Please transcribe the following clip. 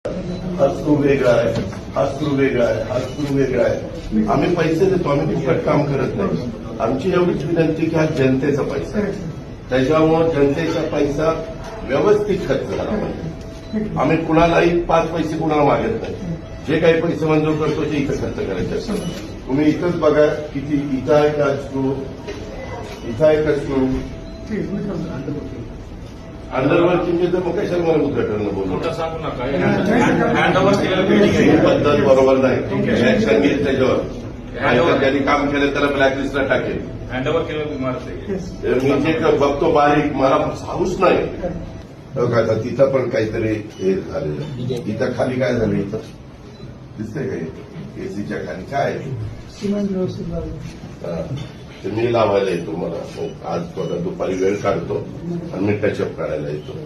हा स्क्रू वेगळा आहे, हा स्क्रू वेगळा आहे, हा स्क्रू वेगळा आहे. आम्ही पैसे देतो, आम्ही फुकट काम करत नाही. आमची एवढीच विनंती की हा जनतेचा पैसा आहे, त्याच्यामुळे जनतेचा पैसा व्यवस्थित खर्च झाला पाहिजे. आम्ही कुणालाही 5 पैसे कुणाला मागत नाही. जे काही पैसे मंजूर करतो ते इथं खर्च करायचे असतात. तुम्ही इथंच बघा किती इथं आहे का स्क्रू, इथं आहे का स्क्रू अंडरवर्किंग तर मग कशाला मला उद्घाटन बोलू सांगू नका. हँडओव्हर केलेलं ही पद्धत बरोबर नाही. ऍक्शन घेत त्याच्यावर त्यांनी काम केलं त्याला ब्लॅकलिस्टला टाकेल. हँडओव्हर केलेलं इमारत आहे. मी जे बघतो बारीक मला हाऊस नाही. आता तिथं पण काहीतरी हे झालेलं. इथं खाली काय झालं इथं दिसतंय का एसीच्या खाली काय आहे? सिमेंट व्यवस्थित लागलं. ते मी लावायला येतो. मला आज थोडा दुपारी वेळ काढतो आणि मी टचअप काढायला येतो.